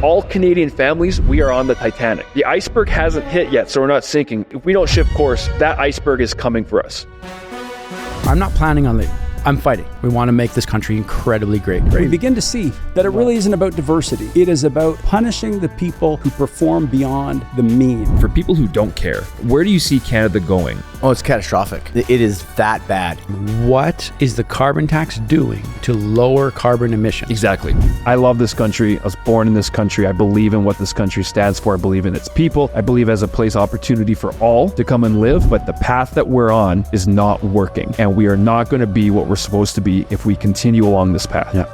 all Canadian families, we are on the Titanic. The iceberg hasn't hit yet, so we're not sinking. If we don't shift course, that iceberg is coming for us. I'm not planning on leaving. I'm fighting. We want to make this country incredibly great. We begin to see that it really isn't about diversity. It is about punishing the people who perform beyond the mean. For people who don't care, where do you see Canada going? Oh, it's catastrophic. It is that bad. What is the carbon tax doing to lower carbon emissions? Exactly. I love this country. I was born in this country. I believe in what this country stands for. I believe in its people. I believe as a place opportunity for all to come and live, but the path that we're on is not working. And we are not going to be what we're supposed to be if we continue along this path. Yeah.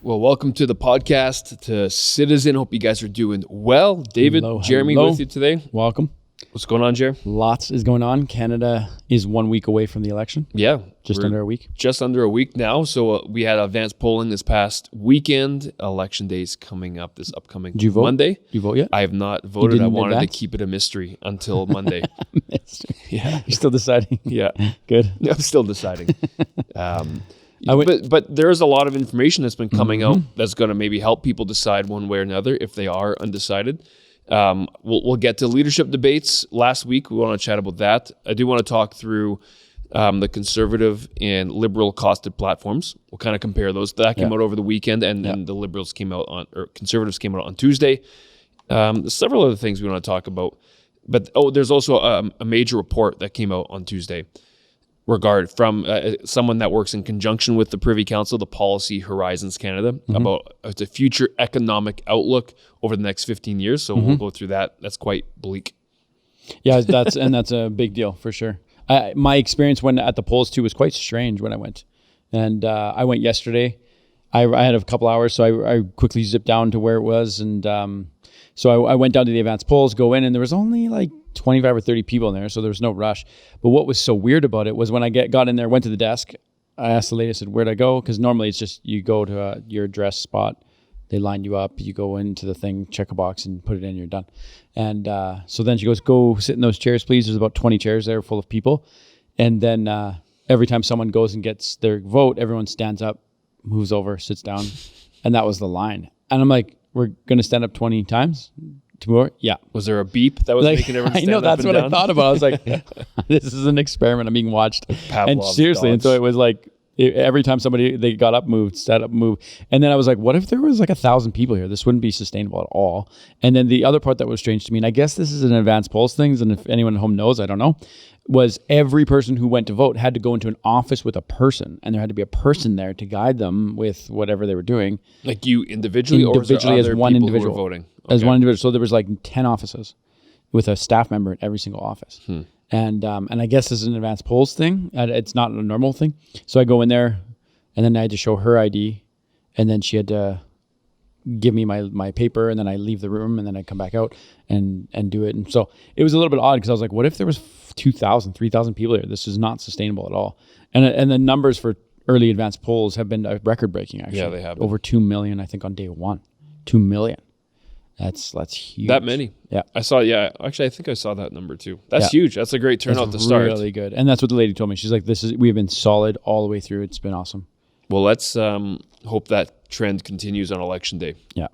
Well, welcome to the podcast, to CTZN. Hope you guys are doing well. David, Jeremy with you today. Welcome. What's going on, Jer? Lots is going on. Canada is 1 week away from the election. Yeah. Just under a week. Just under a week now. So we had advanced polling this past weekend. Election day is coming up this upcoming Did you vote? Monday. Did you vote yet? I have not voted. I wanted to advance? keep it a mystery until Monday. Yeah. You're still deciding? Yeah. Good. I'm still deciding. But there's a lot of information that's been coming out that's going to maybe help people decide one way or another if they are undecided. We'll get to leadership debates last week. We want to chat about that. I do want to talk through the conservative and liberal costed platforms. We'll kind of compare those. That came out over the weekend, and then the liberals came out conservatives came out on Tuesday. There's several other things we want to talk about. But there's also a major report that came out on Tuesday from someone that works in conjunction with the Privy Council, the Policy Horizons Canada, about the future economic outlook over the next 15 years. So we'll go through that. That's quite bleak. Yeah, that's a big deal for sure. My experience when at the polls too was quite strange when I went. And I went yesterday. I had a couple hours, so I quickly zipped down to where it was. And so I went down to the advanced polls, go in, and there was only like 25 or 30 people in there, so there was no rush. But what was so weird about it was when I got in there, went to the desk, I asked the lady, I said, where'd I go? Because normally it's just you go to your address spot, they line you up, you go into the thing, check a box and put it in, you're done. And so then she goes, go sit in those chairs, please. There's about 20 chairs there full of people. And then every time someone goes and gets their vote, everyone stands up, moves over, sits down. And that was the line. And I'm like, we're going to stand up 20 times? 2 more? Yeah. Was there a beep that was making everyone stand I know, up that's and what down? I thought about. I was like, this is an experiment. I'm being watched. Pavlov's and seriously, dogs. and so it was like, every time they got up, moved, sat up, moved. And then I was like, what if there was like 1,000 people here? This wouldn't be sustainable at all. And then the other part that was strange to me, and I guess this is an advanced polls thing, and if anyone at home knows, I don't know, was every person who went to vote had to go into an office with a person, and there had to be a person there to guide them with whatever they were doing. Like you individually or was there as other one people individual who were voting? As Okay. one individual. So there was like 10 offices with a staff member at every single office. And I guess this is an advanced polls thing. It's not a normal thing. So I go in there, and then I had to show her ID, and then she had to give me my paper, and then I leave the room, and then I come back out and do it. And so it was a little bit odd because I was like, what if there was 2,000, 3,000 people here? This is not sustainable at all. And the numbers for early advanced polls have been record breaking, actually. Yeah, they have been. Over 2 million, I think, on day one. 2 million. That's huge. That many? Yeah. Actually, I think I saw that number too. That's huge. That's a great turnout to start. Really good. And that's what the lady told me. She's like, we have been solid all the way through. It's been awesome. Well, let's hope that trend continues on election day. Yeah.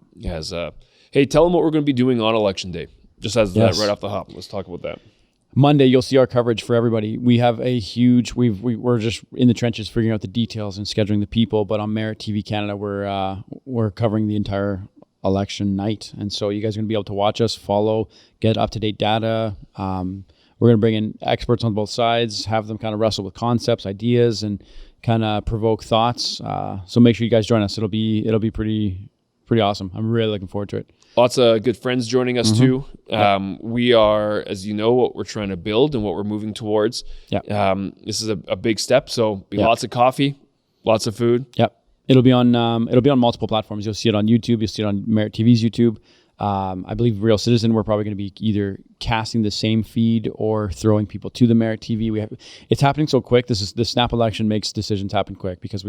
Hey, tell them what we're going to be doing on election day. Just as Yes. that right off the hop. Let's talk about that. Monday, you'll see our coverage for everybody. We have a huge, we're just in the trenches figuring out the details and scheduling the people. But on Merit TV Canada, we're covering the entire election night. And so you guys are going to be able to watch us, follow, get up-to-date data. We're going to bring in experts on both sides, have them kind of wrestle with concepts, ideas, and kind of provoke thoughts. So make sure you guys join us. It'll be pretty awesome. I'm really looking forward to it. Lots of good friends joining us too. We are, as you know, what we're trying to build and what we're moving towards. This is a big step. So lots of coffee, lots of food. Yep. It'll be on multiple platforms. You'll see it on YouTube. You'll see it on Merit TV's YouTube. I believe Real Citizen, we're probably going to be either casting the same feed or throwing people to the Merit TV. It's happening so quick. The snap election makes decisions happen quick because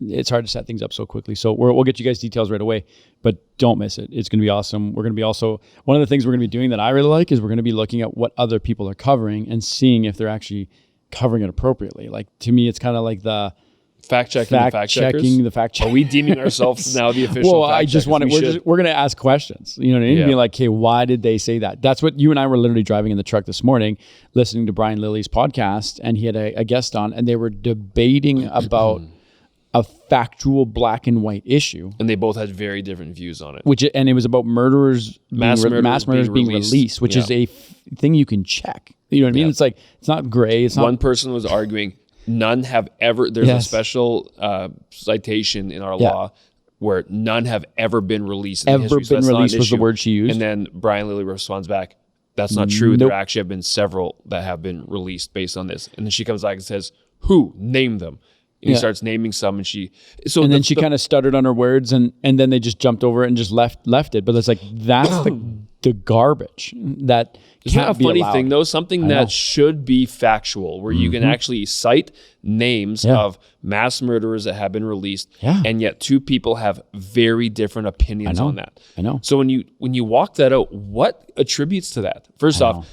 it's hard to set things up so quickly. So we'll get you guys details right away, but don't miss it. It's going to be awesome. We're going to be also, one of the things we're going to be doing that I really like is we're going to be looking at what other people are covering and seeing if they're actually covering it appropriately. Like, to me, it's kind of like the fact-checking the fact-checkers. The fact-check. Are we deeming ourselves now the official well, I just want to, we're going to ask questions. You know what I mean? Yeah. Be like, hey, why did they say that? That's what you and I were literally driving in the truck this morning, listening to Brian Lilly's podcast, and he had a guest on, and they were debating about a factual black and white issue. And they both had very different views on it. And it was about mass murderers being released, which is a thing you can check. You know what I mean? It's like, it's not gray. It's not. One person was arguing none have ever, there's a special citation in our law where none have ever been released in history. So Was the word she used. And then Brian Lilly responds back, that's not true. There actually have been several that have been released based on this. And then she comes back and says, who? Name them. And he starts naming some, and then she kind of stuttered on her words, and then they just jumped over it and just left it. But it's like, that's the garbage that Isn't can't that a be funny allowed. thing though? Something that should be factual, where you can actually cite names of mass murderers that have been released, and yet two people have very different opinions on that. I know. So when you walk that out, what attributes to that? First off,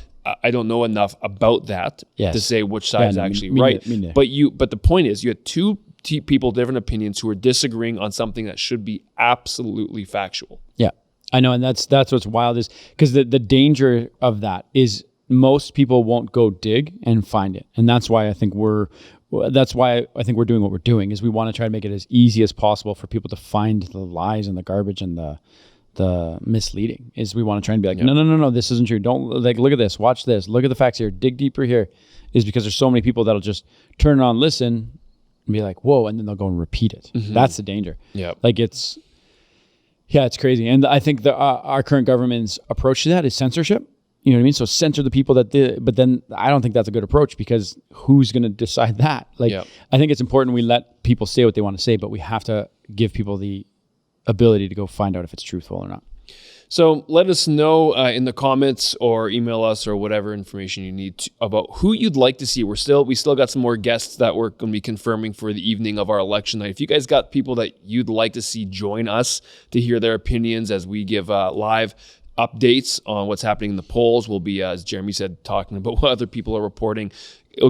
I don't know enough about that to say which side's actually right. But the point is, you had two people, different opinions, who are disagreeing on something that should be absolutely factual. Yeah, I know, and that's what's wild is because the danger of that is most people won't go dig and find it, and that's why I think we're doing what we're doing is we want to try to make it as easy as possible for people to find the lies and the garbage and the misleading. Is we want to try and be like, no, this isn't true. Don't, like, look at this, watch this, look at the facts here, dig deeper here. Is because there's so many people that'll just turn it on, listen, and be like, whoa, and then they'll go and repeat it. That's the danger. Yeah, like it's crazy. And I think our current government's approach to that is censorship. You know what I mean? So censor the people that did, but then I don't think that's a good approach because who's going to decide that? Like, I think it's important we let people say what they want to say, but we have to give people the ability to go find out if it's truthful or not. So let us know in the comments or email us or whatever information you need about who you'd like to see. We still got some more guests that we're going to be confirming for the evening of our election night. If you guys got people that you'd like to see join us to hear their opinions as we give live updates on what's happening in the polls, we'll be, as Jeremy said, talking about what other people are reporting,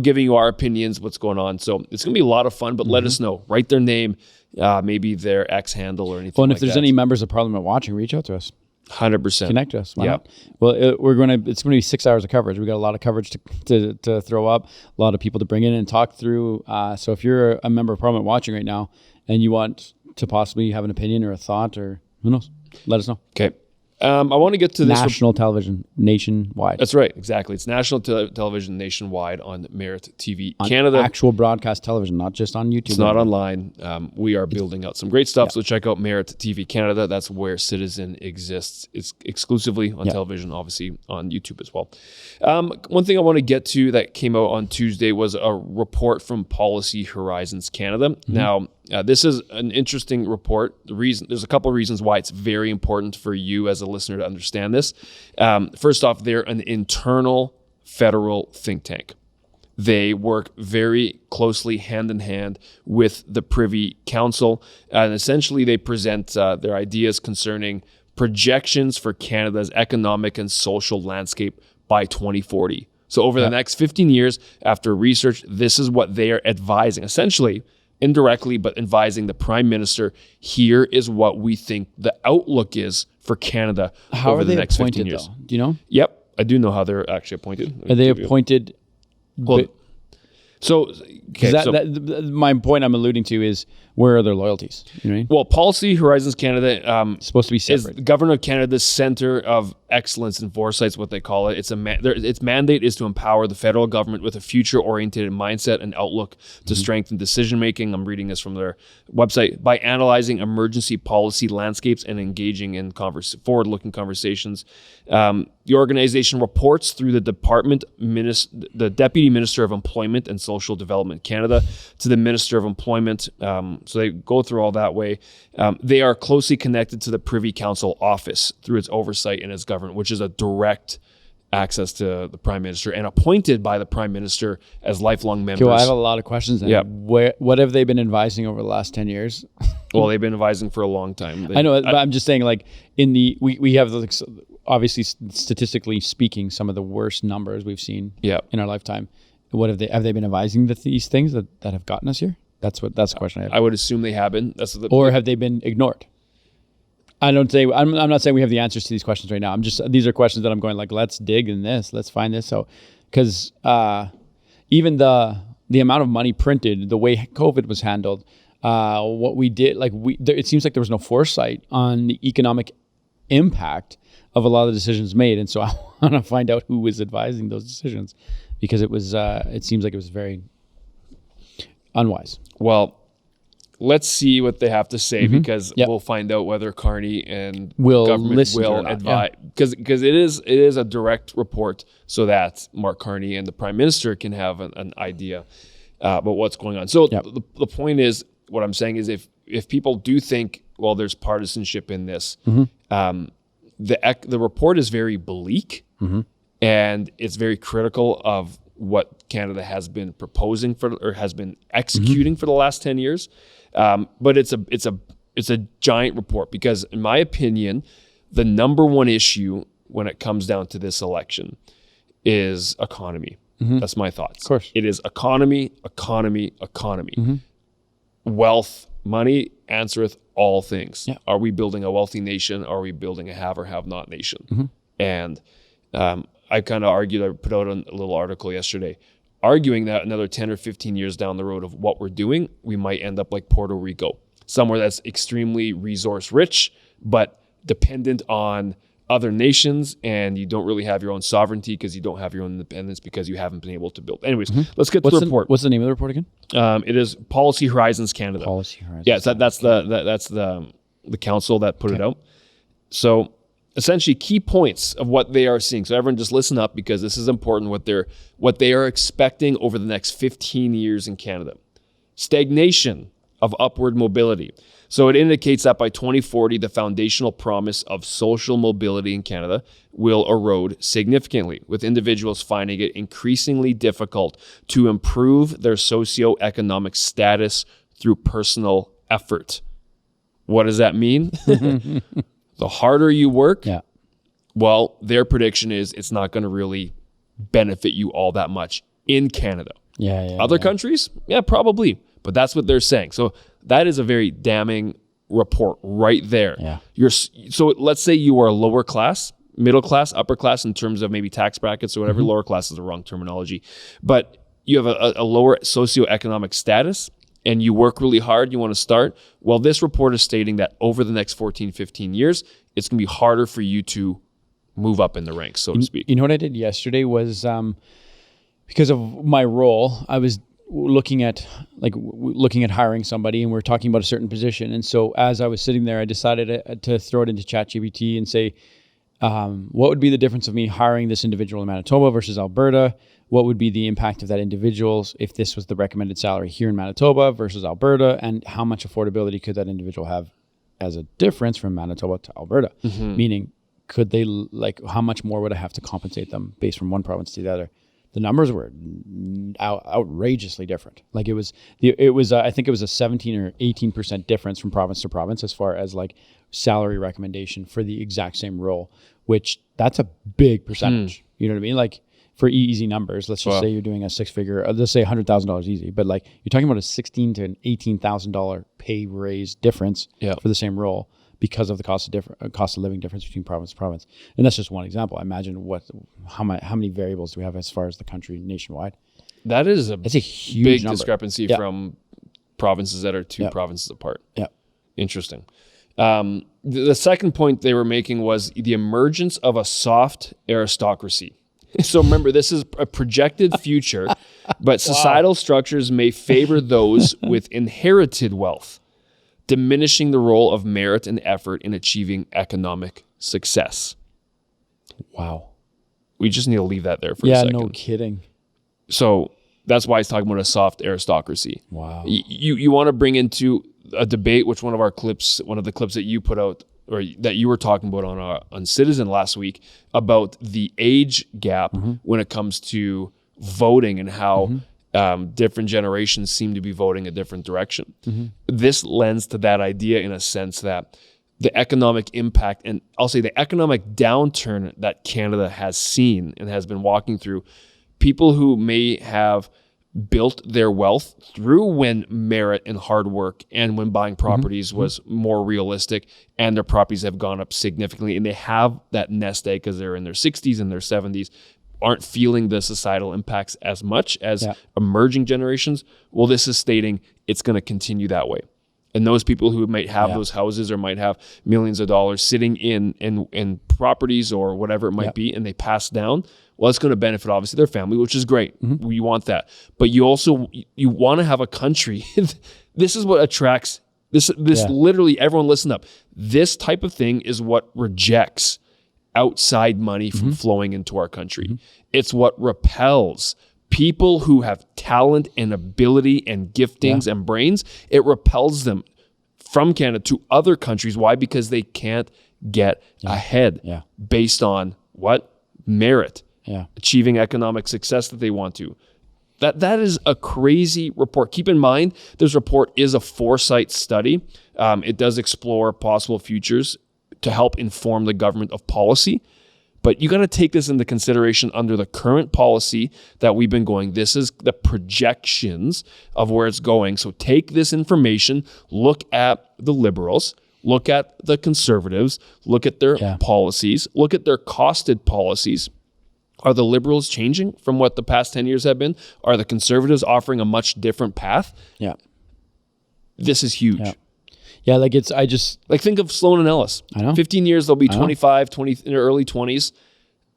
giving you our opinions, what's going on. So it's going to be a lot of fun, but let us know. Write their name, maybe their X handle or anything. Well, and if there's any members of parliament watching, reach out to us. 100%. Connect us. Why not? Well, it's going to be 6 hours of coverage. We got a lot of coverage to throw up, a lot of people to bring in and talk through. So if you're a member of parliament watching right now and you want to possibly have an opinion or a thought or who knows, let us know. Okay. I want to get to this. National television nationwide. That's right. Exactly. It's national television nationwide on Merit TV Canada. Actual broadcast television, not just on YouTube. It's not online. We are building out some great stuff. So check out Merit TV Canada. That's where Citizen exists. It's exclusively on television, obviously on YouTube as well. One thing I want to get to that came out on Tuesday was a report from Policy Horizons Canada. Now, this is an interesting report. There's a couple of reasons why it's very important for you as a listener to understand this. First off, they're an internal federal think tank. They work very closely hand in hand with the Privy Council, and essentially they present their ideas concerning projections for Canada's economic and social landscape by 2040. So over the next 15 years, after research, this is what they are advising, essentially indirectly, but advising the Prime Minister, here is what we think the outlook is for Canada over the next 15 years. Though? Do you know? Yep, I do know how they're actually appointed. Are they appointed? Well, my point I'm alluding to is, where are their loyalties? You know what I mean? Well, Policy Horizons Canada supposed to be separate. Is the Government of Canada's Center of Excellence and Foresight is what they call it. Its mandate is to empower the federal government with a future-oriented mindset and outlook to strengthen decision-making. I'm reading this from their website. By analyzing emergency policy landscapes and engaging in forward-looking conversations. The organization reports through the Deputy Minister of Employment and Social Development Canada to the Minister of Employment, So they go through all that way. They are closely connected to the Privy Council office through its oversight and its government, which is a direct access to the Prime Minister and appointed by the Prime Minister as lifelong members. Okay, well, I have a lot of questions then. Yeah. What have they been advising over the last 10 years? Well, they've been advising for a long time. I know, but I'm just saying, like, we have, like, obviously, statistically speaking, some of the worst numbers we've seen in our lifetime. What have they been advising these things that have gotten us here? That's the question I have. I would assume they have been. Or have they been ignored? I'm not saying we have the answers to these questions right now. These are questions that I'm going, like, let's dig in this, let's find this. So, because even the amount of money printed, the way COVID was handled, what we did, like it seems like there was no foresight on the economic impact of a lot of the decisions made. And so I want to find out who was advising those decisions, because it seems like it was very unwise. Well, let's see what they have to say, because we'll find out whether Carney and government will advise, because it is a direct report, so that Mark Carney and the Prime Minister can have an idea about what's going on. So the point is, what I'm saying is, if people do think, well, there's partisanship in this, the report is very bleak, and it's very critical of what Canada has been proposing or has been executing for the last 10 years. But it's a giant report, because in my opinion, the number one issue when it comes down to this election is economy. That's my thoughts. Of course. It is economy. Wealth, money answereth all things. Yeah. Are we building a wealthy nation? Are we building a have or have not nation? And I kind of argued, I put out a little article yesterday, arguing that another 10 or 15 years down the road of what we're doing, we might end up like Puerto Rico, somewhere that's extremely resource rich, but dependent on other nations, and you don't really have your own sovereignty because you don't have your own independence because you haven't been able to build. Anyways, let's get to the report. What's the name of the report again? It is Policy Horizons Canada. Policy Horizons. Yeah, so that's the council that put it out. So essentially, key points of what they are seeing. So everyone just listen up, because this is important, what they are expecting over the next 15 years in Canada. Stagnation of upward mobility. So it indicates that by 2040, the foundational promise of social mobility in Canada will erode significantly, with individuals finding it increasingly difficult to improve their socioeconomic status through personal effort. What does that mean? The harder you work, well, their prediction is it's not going to really benefit you all that much in Canada. Other countries? Yeah, probably. But that's what they're saying. So that is a very damning report right there. So let's say you are lower class, middle class, upper class in terms of maybe tax brackets or whatever. Lower class is the wrong terminology. But you have a lower socioeconomic status, and you work really hard, you want to start. Well, this report is stating that over the next 14, 15 years, it's going to be harder for you to move up in the ranks, so to speak. You know what I did yesterday was, because of my role, I was looking at hiring somebody, and we're talking about a certain position. And so as I was sitting there, I decided to throw it into ChatGPT and say, what would be the difference of me hiring this individual in Manitoba versus Alberta? What would be the impact of that individual if this was the recommended salary here in Manitoba versus Alberta? And how much affordability could that individual have as a difference from Manitoba to Alberta? Meaning, could they, like, how much more would I have to compensate them based from one province to the other? The numbers were outrageously different. Like it was I think it was a 17 or 18% difference from province to province as far as like salary recommendation for the exact same role, which that's a big percentage. You know what I mean? Like for easy numbers, let's just say you're doing a six-figure, let's say $100,000 easy, but like you're talking about a $16,000 to an $18,000 pay raise difference for the same role, because of the cost of living difference between province to province. And that's just one example. I imagine how many variables do we have as far as the country nationwide? It's a huge big number. discrepancy from provinces that are two provinces apart. Interesting. The second point they were making was the emergence of a soft aristocracy. So remember, this is a projected future, but societal structures may favor those with inherited wealth, diminishing the role of merit and effort in achieving economic success. Wow. We just need to leave that there for a second. Yeah, no kidding. So that's why he's talking about a soft aristocracy. Wow. You want to bring into a debate, which one of the clips that you put out or that you were talking about on Citizen last week about the age gap when it comes to voting and how different generations seem to be voting a different direction. This lends to that idea in a sense that the economic impact, and I'll say the economic downturn that Canada has seen and has been walking through, people who may have built their wealth through when merit and hard work and when buying properties was more realistic, and their properties have gone up significantly, and they have that nest egg because they're in their 60s and their 70s, aren't feeling the societal impacts as much as emerging generations. Well, this is stating it's going to continue that way. And those people who might have those houses or might have millions of dollars sitting in properties or whatever it might be, and they pass down, well, it's going to benefit obviously their family, which is great. You want that. But you also, you want to have a country. This is what attracts this literally, everyone listen up. This type of thing is what rejects outside money from flowing into our country. It's what repels people who have talent and ability and giftings and brains. It repels them from Canada to other countries. Why? Because they can't get ahead based on what? Merit. Achieving economic success that they want to. That is a crazy report. Keep in mind, this report is a foresight study. It does explore possible futures to help inform the government of policy. But you got to take this into consideration under the current policy that we've been going. This is the projections of where it's going. So take this information, look at the Liberals, look at the Conservatives, look at their policies, look at their costed policies. Are the Liberals changing from what the past 10 years have been? Are the Conservatives offering a much different path? This is huge. Like think of Sloan and Ellis. I know. 15 years, they'll be 25, 20 in their early 20s.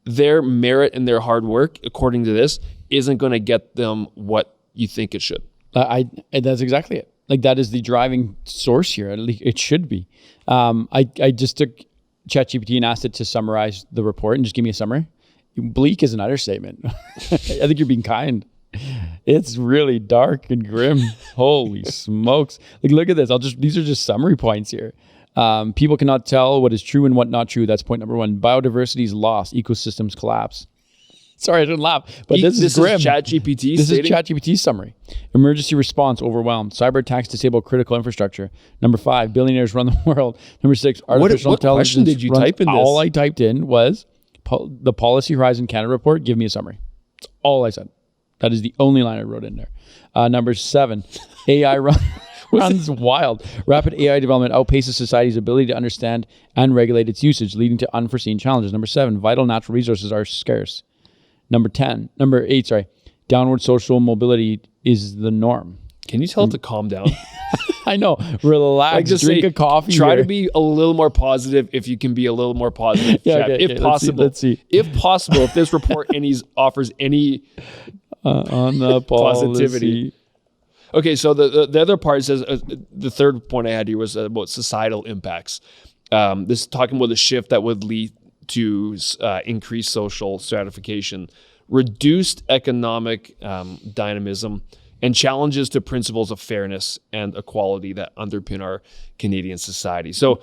Their merit and their hard work, according to this, isn't going to get them what you think it should. That's exactly it. Like, that is the driving source here. It should be. I just took ChatGPT and asked it to summarize the report and just give me a summary. Bleak is an understatement. I think you're being kind. It's really dark and grim. Holy smokes. Like, look at this. These are just summary points here. People cannot tell what is true and what not true. That's point number one. Biodiversity is lost. Ecosystems collapse. Sorry, I shouldn't laugh, but this is grim. Is ChatGPT This is ChatGPT's summary. Emergency response overwhelmed. Cyber attacks disable critical infrastructure. Number 5, billionaires run the world. Number 6, artificial intelligence. What question did you type in this? All I typed in was the Policy Horizon Canada report. Give me a summary. That's all I said. That is the only line I wrote in there. Number 7, AI runs wild. Rapid AI development outpaces society's ability to understand and regulate its usage, leading to unforeseen challenges. Number 7, vital natural resources are scarce. Number 8, downward social mobility is the norm. Can you tell it to calm down? I know. Relax. Just drink a coffee. Try here. to be a little more positive if you can be a little more positive. If possible. Let's see. If possible, if this report offers any on the positivity. Okay, so the other part says, the third point I had here was about societal impacts. This is talking about the shift that would lead to increased social stratification, reduced economic dynamism, and challenges to principles of fairness and equality that underpin our Canadian society. So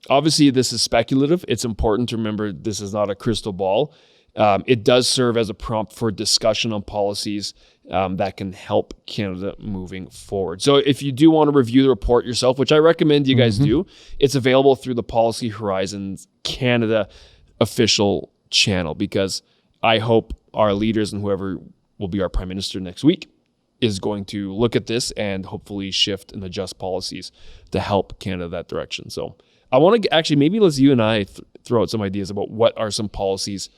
obviously this is speculative. It's important to remember this is not a crystal ball. It does serve as a prompt for discussion on policies that can help Canada moving forward. So if you do want to review the report yourself, which I recommend you guys do, it's available through the Policy Horizons Canada official channel, because I hope our leaders and whoever will be our Prime Minister next week is going to look at this and hopefully shift and adjust policies to help Canada that direction. So I want to actually, maybe let's you and I throw out some ideas about what are some policies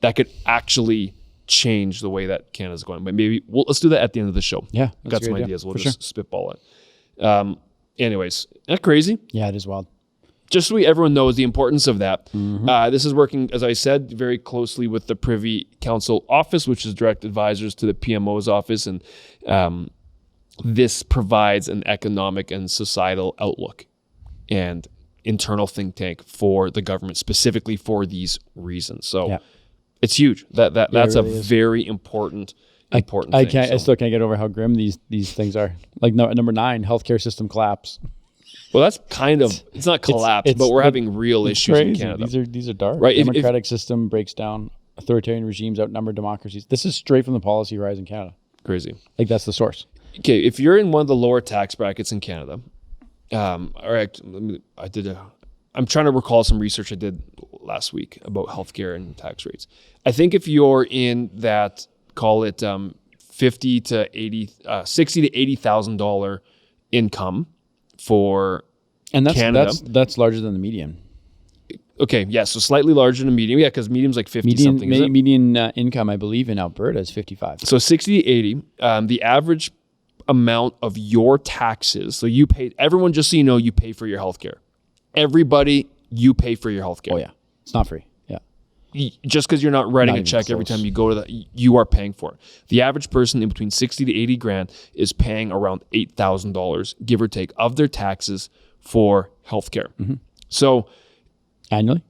that could actually change the way that Canada's going. But maybe let's do that at the end of the show. Yeah. I've got some ideas. We'll just spitball it. Anyways, isn't that crazy? Yeah, it is wild. Just so everyone knows the importance of that. This is working, as I said, very closely with the Privy Council office, which is direct advisors to the PMO's office. And this provides an economic and societal outlook and internal think tank for the government, specifically for these reasons. So it's huge. That's really a very important important I thing. can't. I So- still can't get over how grim these things are. Like number 9, healthcare system collapse. Well, that's kind of, it's not collapse, but we're having real issues in Crazy. Canada. These are dark. Right, if- Democratic system breaks down. Authoritarian regimes outnumber democracies. This is straight from the policy rise in Canada. Crazy. Like that's the source. Okay, if you're in one of the lower tax brackets in Canada, all right, I'm trying to recall some research I did last week about healthcare and tax rates. I think if you're in that, call it $60,000 to $80,000 income for And Canada. that's larger than the median. Okay, yeah, so slightly larger than medium. Yeah, because medium's like 50 something. Isn't it? Median income, I believe, in Alberta is 55. So 60 to 80, the average amount of your taxes. So you pay, everyone, just so you know, you pay for your healthcare. Everybody, you pay for your healthcare. Oh yeah, it's not free. Yeah, Just because you're not writing Not a even check every close. time you go to the, you are paying for it. The average person in between 60 to 80 grand is paying around $8,000, give or take, of their taxes for healthcare. So annually.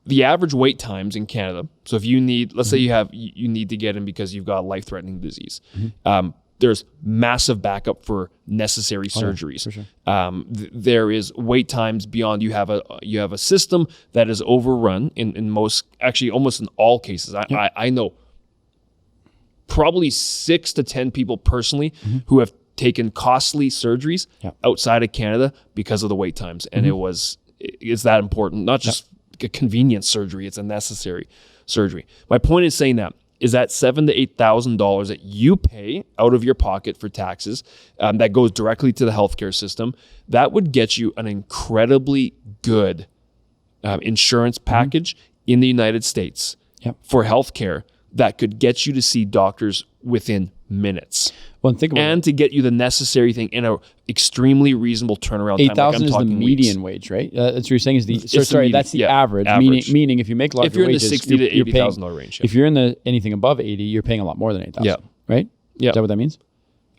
The average wait times in Canada. So if you need, let's say you need to get in because you've got a life-threatening disease. There's massive backup for necessary surgeries. for sure. There is wait times beyond. You have a system that is overrun in most, actually almost in all cases. I know probably 6 to 10 people personally who have taken costly surgeries outside of Canada because of the wait times, and it's that important. Not just a convenient surgery; it's a necessary surgery. My point is saying that is that $7,000 to $8,000 that you pay out of your pocket for taxes that goes directly to the healthcare system. That would get you an incredibly good insurance package in the United States for healthcare that could get you to see doctors within minutes. Well, think about and to get you the necessary thing in a extremely reasonable turnaround time. 8,000 is the talking median weeks. wage, right? That's what you're saying is the. the Sorry, median, that's the yeah, average. average. Meaning, if you make larger If you're in the wages, $60,000 to you're paying- $80,000 range, If you're in the anything above 80, you're paying a lot more than 8,000. Yeah. Right. Yeah. Is that what that means?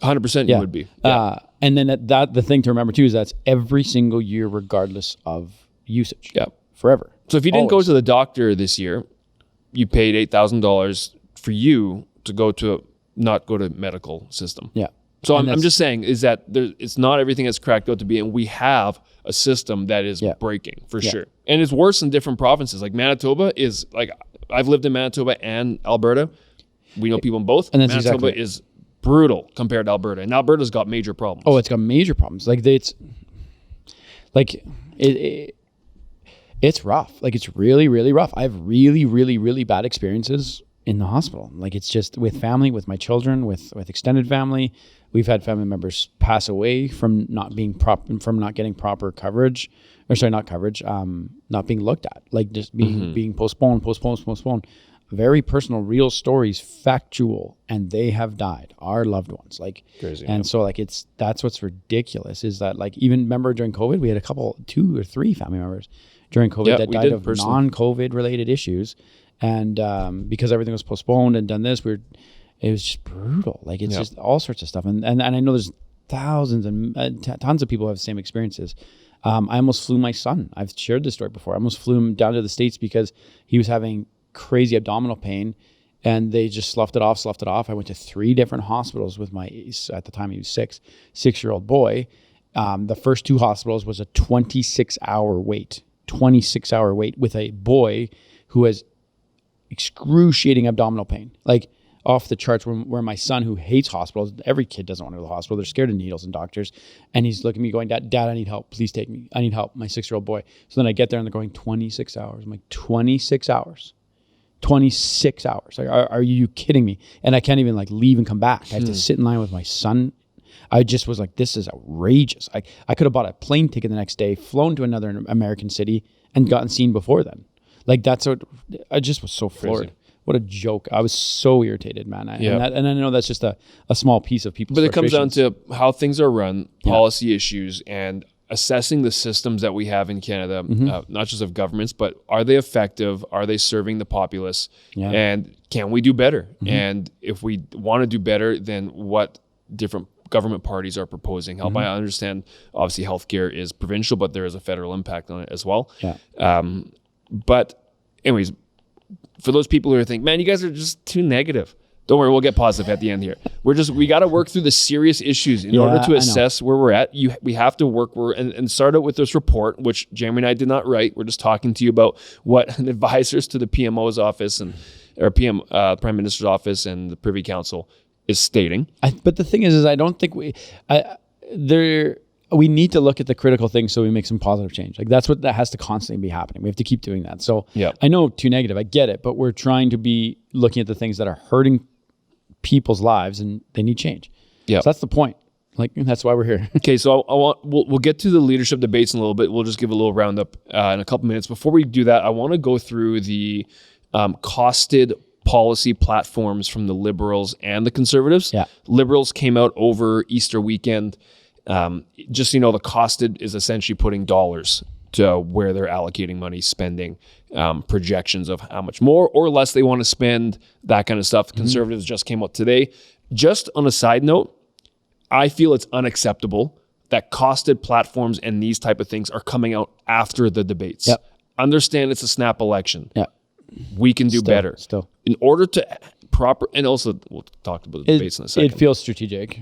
100% you would be. And then that the thing to remember too is that's every single year, regardless of usage. Yeah. Forever. So if you didn't Always. go to the doctor this year, you paid $8,000 for you to not go to medical system. Yeah. So And I'm just saying is that it's not everything that's cracked out to be, and we have a system that is breaking for sure. And it's worse in different provinces. Like Manitoba is like, I've lived in Manitoba and Alberta. We know people in both. And that's Manitoba exactly- is brutal compared to Alberta, and Alberta's got major problems. Oh, it's got major problems. Like it's rough. Like it's really, really rough. I have really, really, really bad experiences in the hospital. Like it's just with family, with my children, with extended family. We've had family members pass away from not getting proper coverage, or sorry, not coverage, not being looked at, like just being postponed. Very personal, real stories, factual, and they have died, our loved ones. Like, Crazy, and so like that's what's ridiculous is that like even remember during COVID we had 2 or 3 family members during COVID that died of non-COVID related issues, and because everything was postponed and done this, it was just brutal. Like it's just all sorts of stuff, and I know there's thousands and tons of people who have the same experiences. I almost flew my son. I've shared this story before. I almost flew him down to the States because he was having crazy abdominal pain, and they just sloughed it off. I went to 3 different hospitals with my, at the time he was 6-year-old boy. The first 2 hospitals was a 26-hour wait with a boy who has excruciating abdominal pain, like off the charts, where my son, who hates hospitals, every kid doesn't want to go to the hospital. They're scared of needles and doctors. And he's looking at me going, Dad, I need help. Please take me. I need help. My 6-year-old boy. So then I get there and they're going 26 hours. I'm like, 26 hours. 26 hours. Like, are you kidding me? And I can't even like leave and come back. I have to sit in line with my son. I just was like, this is outrageous. I could have bought a plane ticket the next day, flown to another American city, and gotten seen before then. Like that's what I just was so floored. Crazy. What a joke. I was so irritated, man. And I know that's just a small piece of people's But it comes down frustrations. to how things are run, policy issues, and assessing the systems that we have in Canada, not just of governments, but are they effective? Are they serving the populace? Yeah. And can we do better? And if we want to do better, then what different government parties are proposing help? I understand, obviously, healthcare is provincial, but there is a federal impact on it as well. Yeah. But anyways, for those people who are thinking, man, you guys are just too negative. Don't worry, we'll get positive at the end here. We got to work through the serious issues in order to assess where we're at. We have to work and start out with this report, which Jeremy and I did not write. We're just talking to you about what advisors to the PMO's office or Prime Minister's office and the Privy Council is stating. But the thing is I don't think we need to look at the critical things so we make some positive change. Like that has to constantly be happening. We have to keep doing that. So I know too negative, I get it, but we're trying to be looking at the things that are hurting people's lives and they need change. Yeah. So that's the point. Like that's why we're here. Okay. So we'll get to the leadership debates in a little bit. We'll just give a little roundup in a couple minutes. Before we do that, I want to go through the costed policy platforms from the Liberals and the Conservatives. Yeah. Liberals came out over Easter weekend. Just so you know, the costed is essentially putting dollars to where they're allocating money, spending, projections of how much more or less they want to spend, that kind of stuff. Conservatives just came out today. Just on a side note, I feel it's unacceptable that costed platforms and these type of things are coming out after the debates. Yep. Understand it's a snap election. Yep. We can do better. In order to and also we'll talk about the debates in a second. It feels strategic.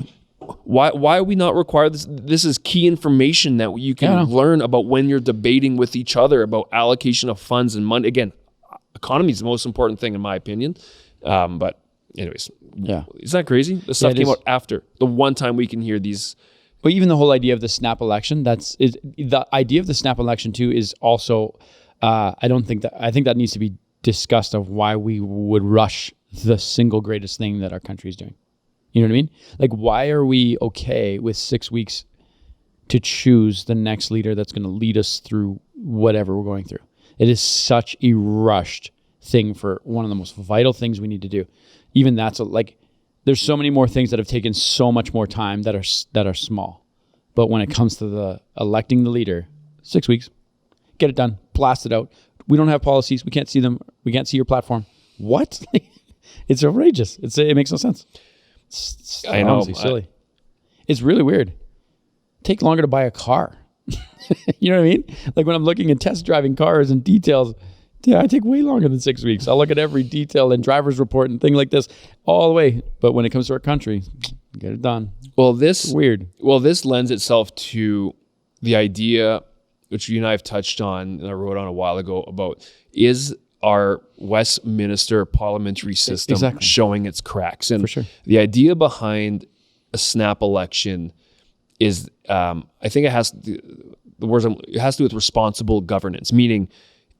Why are we not required this? This is key information that you can learn about when you're debating with each other about allocation of funds and money. Again, economy is the most important thing in my opinion. But anyways, is that crazy? The stuff came out after the one time we can hear these. But even the whole idea of the snap election, the idea of the snap election too is also, I think that needs to be discussed of why we would rush the single greatest thing that our country is doing. You know what I mean? Like, why are we okay with 6 weeks to choose the next leader that's going to lead us through whatever we're going through? It is such a rushed thing for one of the most vital things we need to do. Even that's there's so many more things that have taken so much more time that are small. But when it comes to the electing the leader, 6 weeks, get it done, blast it out. We don't have policies. We can't see them. We can't see your platform. What? It's outrageous. It makes no sense. I know. Silly. It's really weird. Take longer to buy a car. You know what I mean? Like when I'm looking at test driving cars and details, I take way longer than 6 weeks. I'll look at every detail and driver's report and thing like this all the way. But when it comes to our country, get it done. Well, weird. Well, this lends itself to the idea, which you and I have touched on, and I wrote on a while ago about, is our Westminster parliamentary system showing its cracks. And the idea behind a snap election is, I think it has to do with responsible governance, meaning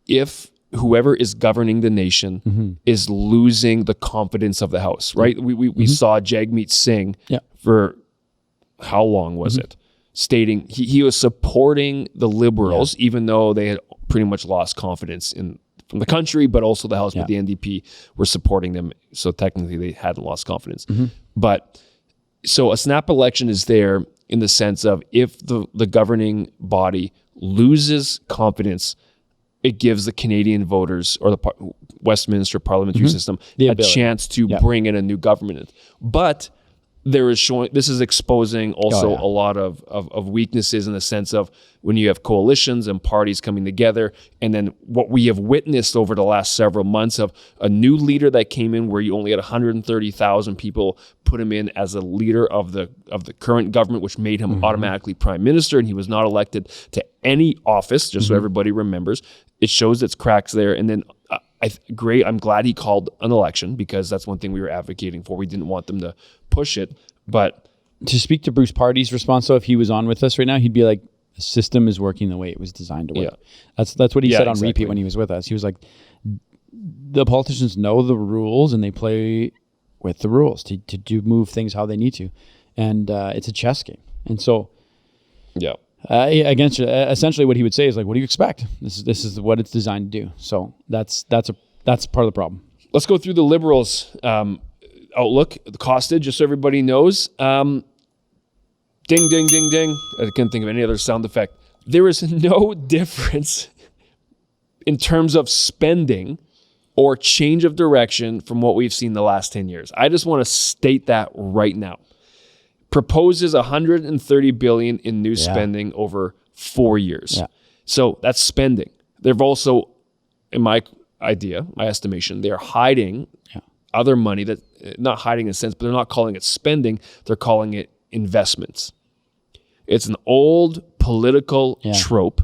if whoever is governing the nation is losing the confidence of the House, right? We saw Jagmeet Singh for how long was it? Stating he was supporting the Liberals, even though they had pretty much lost confidence from the country, but also the House, but the NDP were supporting them. So technically they hadn't lost confidence. But so a snap election is there in the sense of if the governing body loses confidence, it gives the Canadian voters or the Westminster parliamentary system a chance to bring in a new government. But this is exposing also a lot of weaknesses in the sense of when you have coalitions and parties coming together, and then what we have witnessed over the last several months of a new leader that came in where you only had 130,000 people put him in as a leader of the current government, which made him automatically prime minister, and he was not elected to any office, just so everybody remembers. It shows its cracks there. And then I'm glad he called an election, because that's one thing we were advocating for. We didn't want them to push it. But to speak to Bruce Party's response, though, if he was on with us right now, he'd be like, the system is working the way it was designed to work. That's what he said on repeat when he was with us. He was like, the politicians know the rules and they play with the rules to move things how they need to. And it's a chess game. And so essentially what he would say is like, what do you expect? This is what it's designed to do. So that's part of the problem. Let's go through the Liberals' outlook, the costed, just so everybody knows. Ding, ding, ding, ding. I couldn't think of any other sound effect. There is no difference in terms of spending or change of direction from what we've seen the last 10 years. I just want to state that right now. Proposes $130 billion in new spending over 4 years. So that's spending. They've also, idea, my estimation, they're hiding other money that, not hiding in a sense, but they're not calling it spending, they're calling it investments. It's an old political trope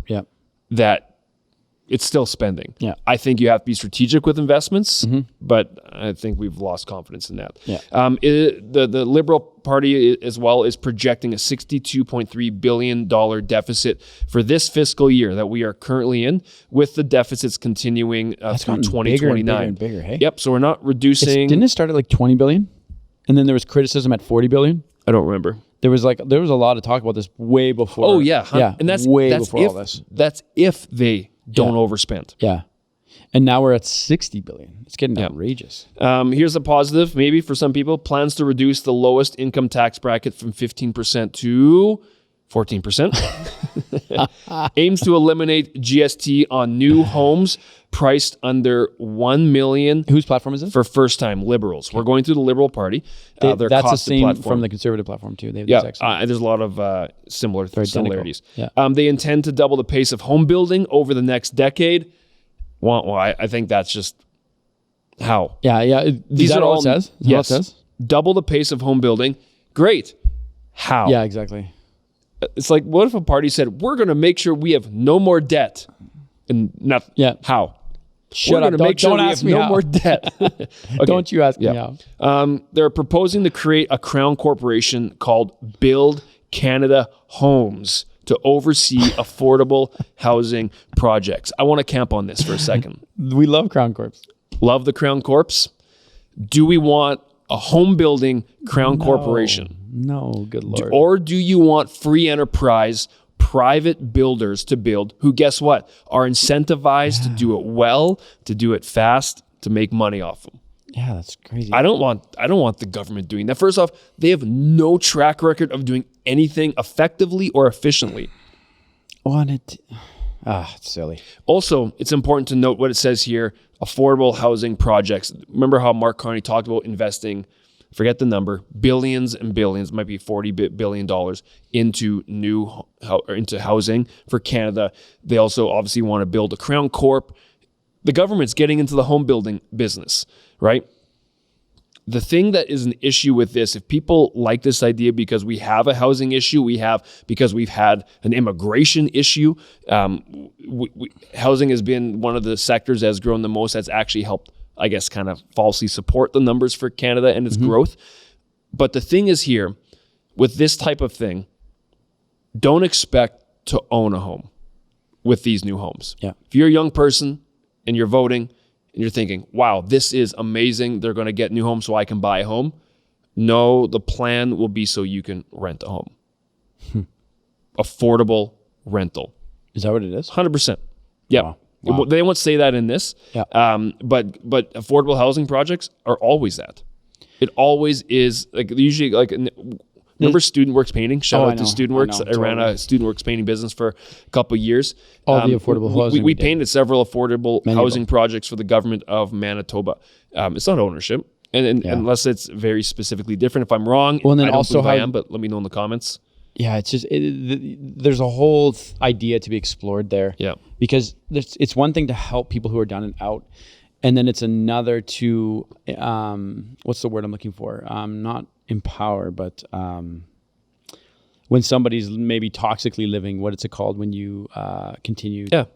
that it's still spending. Yeah. I think you have to be strategic with investments, but I think we've lost confidence in that. Yeah. The Liberal Party as well is projecting a $62.3 billion deficit for this fiscal year that we are currently in, with the deficits continuing through 2029. Bigger and bigger, hey? Yep. So we're not reducing. Didn't it start at like 20 billion? And then there was criticism at 40 billion? I don't remember. There was a lot of talk about this way before. Oh yeah. And that's before all this. That's if they don't overspend. Yeah. And now we're at 60 billion. It's getting outrageous. Here's a positive, maybe for some people. Plans to reduce the lowest income tax bracket from 15% to 14%. Aims to eliminate GST on new homes priced under $1 million. Whose platform is this? For first-time Liberals. Okay. We're going through the Liberal Party. That's the same platform from the Conservative platform too. They have there's a lot of similarities. Yeah. They intend to double the pace of home building over the next decade. Well, I think that's just how. Yeah. These are all it says? Yes. All it says? Double the pace of home building. Great. How? Yeah, exactly. It's like, what if a party said, we're going to make sure we have no more debt? And nothing. Yeah. How? Shut up. Don't ask me no how. more debt. Okay. Don't you ask me how. They're proposing to create a crown corporation called Build Canada Homes to oversee affordable housing projects. I want to camp on this for a second. We love Crown Corps. Love the Crown Corps. Do we want a home building crown corporation? No, good Lord. Or do you want free enterprise, private builders to build who, guess what, are incentivized to do it well, to do it fast, to make money off them? Yeah, that's crazy. I don't want the government doing that. First off, they have no track record of doing anything effectively or efficiently. It's silly. Also, it's important to note what it says here, affordable housing projects. Remember how Mark Carney talked about investing, forget the number, billions and billions, might be $40 billion into into housing for Canada. They also obviously want to build a Crown Corp. The government's getting into the home building business, right? The thing that is an issue with this, if people like this idea because we have a housing issue, because we've had an immigration issue, housing has been one of the sectors that has grown the most, that's actually helped, I guess, kind of falsely support the numbers for Canada and its growth. But the thing is here, with this type of thing, don't expect to own a home with these new homes. Yeah. If you're a young person and you're voting and you're thinking, wow, this is amazing, they're going to get new homes so I can buy a home. No, the plan will be so you can rent a home. Affordable rental. Is that what it is? 100%. Yeah. Wow. They won't say that in this. Yeah. But affordable housing projects are always that. It always is, like, usually, like, remember Student Works Painting? Shout out to Student Works. I ran a Student Works Painting business for a couple of years. All the affordable housing. We painted several affordable housing projects for the government of Manitoba. It's not ownership, and unless it's very specifically different. If I'm wrong, well, and then I don't also believe I am, but let me know in the comments. Yeah, it's just there's a whole idea to be explored there. Yeah, because it's one thing to help people who are down and out, and then it's another to what's the word I'm looking for? Not empower, but when somebody's maybe toxically living, what is it called when you continue? Yeah,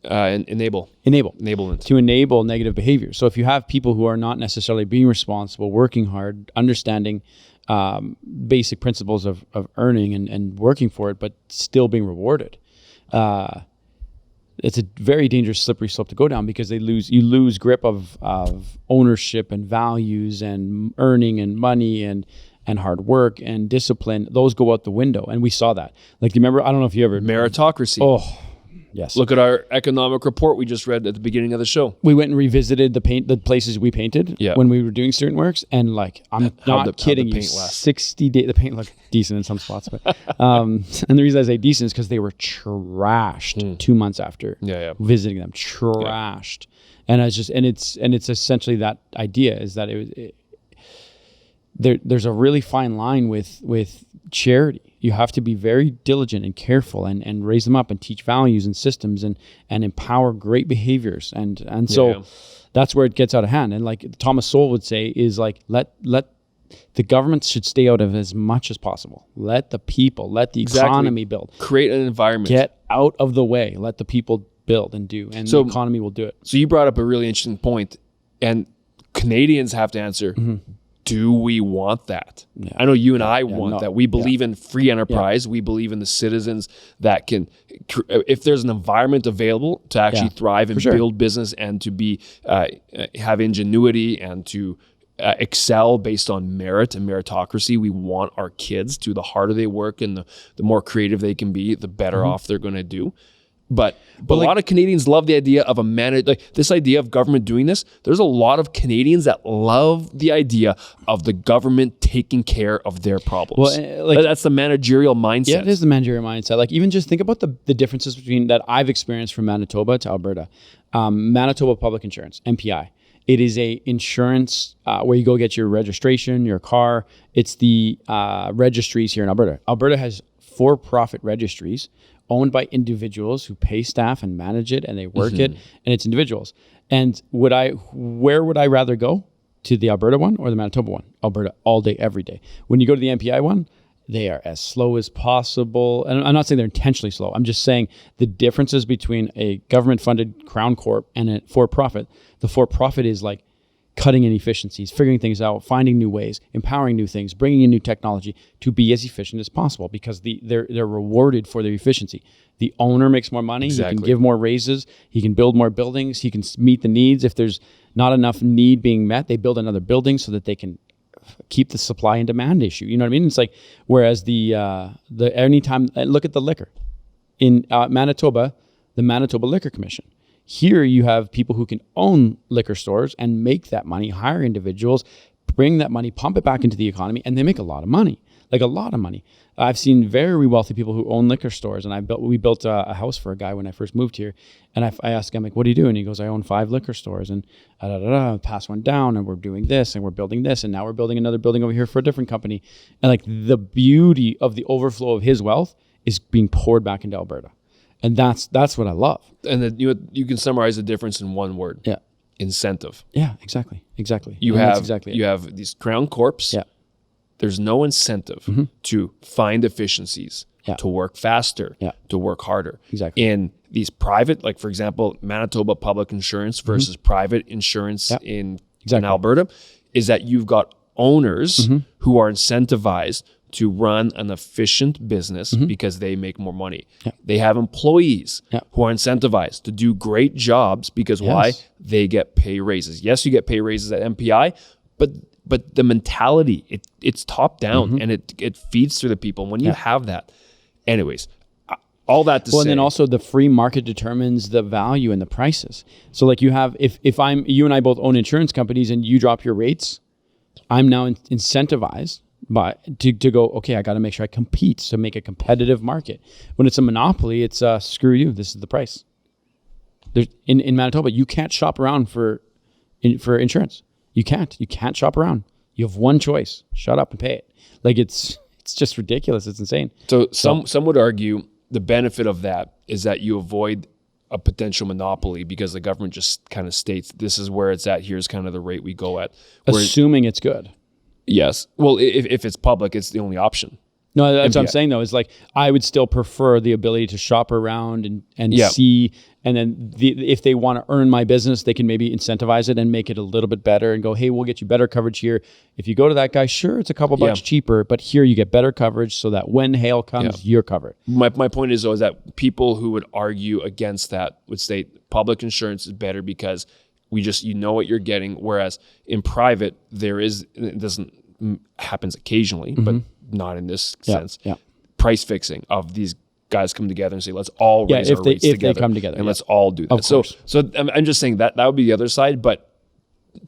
enablement to enable negative behavior. So if you have people who are not necessarily being responsible, working hard, understanding basic principles of earning and working for it, but still being rewarded, it's a very dangerous slippery slope to go down, because you lose grip of ownership and values and earning and money and hard work and discipline. Those go out the window, and we saw that. Like, do you remember? I don't know if you ever meritocracy. Oh, yes. Look at our economic report we just read at the beginning of the show. We went and revisited the places we painted when we were doing Student Works, and like, I'm not kidding you, 60 days. The paint looked decent in some spots, but and the reason I say decent is because they were trashed 2 months after visiting them. Trashed, and I was just it's essentially that idea is that there's a really fine line with charity. you have to be very diligent and careful and raise them up and teach values and systems and empower great behaviors. And so that's where it gets out of hand. And like Thomas Sowell would say is like, let the government should stay out of as much as possible. Let the people, let the economy build. Create an environment. Get out of the way. Let the people build and do, and the economy will do it. So you brought up a really interesting point, and Canadians have to answer, do we want that? Yeah. I know you and I want that. We believe in free enterprise. We believe in the citizens that can, if there's an environment available to actually thrive and build business and to be, have ingenuity and to excel based on merit and meritocracy. We want our kids to, the harder they work and the more creative they can be, the better off they're going to do. But a lot of Canadians love the idea of this idea of government doing this. There's a lot of Canadians that love the idea of the government taking care of their problems. Well, that's the managerial mindset. Yeah, it is the managerial mindset. Like even just think about the differences between that I've experienced from Manitoba to Alberta. Manitoba Public Insurance, MPI. It is a insurance where you go get your registration, your car. It's the registries here in Alberta. Alberta has for-profit registries owned by individuals who pay staff and manage it, and they work it, and it's individuals. And where would I rather go? To the Alberta one or the Manitoba one? Alberta all day, every day. When you go to the MPI one, they are as slow as possible. And I'm not saying they're intentionally slow. I'm just saying the differences between a government-funded Crown Corp and a for-profit. The for-profit is like cutting inefficiencies, figuring things out, finding new ways, empowering new things, bringing in new technology to be as efficient as possible because they're rewarded for their efficiency. The owner makes more money. Exactly. He can give more raises. He can build more buildings. He can meet the needs. If there's not enough need being met, they build another building so that they can keep the supply and demand issue. You know what I mean? It's like, whereas the anytime, look at the liquor in Manitoba, the Manitoba Liquor Commission. Here you have people who can own liquor stores and make that money, hire individuals, bring that money, pump it back into the economy, and they make a lot of money, like a lot of money. I've seen very wealthy people who own liquor stores, and we built a house for a guy when I first moved here, and I asked him, like, what do you do? And he goes, I own 5 liquor stores, and pass one down, and we're doing this, and we're building this, and now we're building another building over here for a different company. And like the beauty of the overflow of his wealth is being poured back into Alberta. And that's what I love. And then you can summarize the difference in one word. Yeah. Incentive. Yeah, exactly. You have these Crown Corps. Yeah. There's no incentive to find efficiencies, to work faster, to work harder. Exactly. In these private, like for example, Manitoba Public Insurance versus private insurance in Alberta, is that you've got owners who are incentivized to run an efficient business because they make more money. Yeah. They have employees who are incentivized to do great jobs because why? They get pay raises. Yes, you get pay raises at MPI, but the mentality, it's top down and it feeds through the people. When you have that, anyways, all that to say. Well, and then also the free market determines the value and the prices. So like you have, if you and I both own insurance companies and you drop your rates, I'm now incentivized to go, okay, I got to make sure I compete to make a competitive market. When it's a monopoly, it's screw you. This is the price. There's in Manitoba, you can't shop around for insurance. You can't shop around. You have one choice: shut up and pay it. Like it's just ridiculous. It's insane. So some would argue the benefit of that is that you avoid a potential monopoly because the government just kind of states this is where it's at. Here's kind of the rate we go at. Assuming it's good. Yes. Well, if it's public, it's the only option. No, that's what I'm saying though. Is like I would still prefer the ability to shop around and see, and then if they want to earn my business, they can maybe incentivize it and make it a little bit better and go, hey, we'll get you better coverage here. If you go to that guy, sure, it's a couple bucks cheaper, but here you get better coverage so that when hail comes, you're covered. My point is though is that people who would argue against that would say public insurance is better because you know what you're getting, whereas in private it doesn't happens occasionally, but not in this sense. Yeah. Price fixing of these guys come together and say, let's all raise our rates together. If they come together. And let's all do that. So I'm just saying that would be the other side. But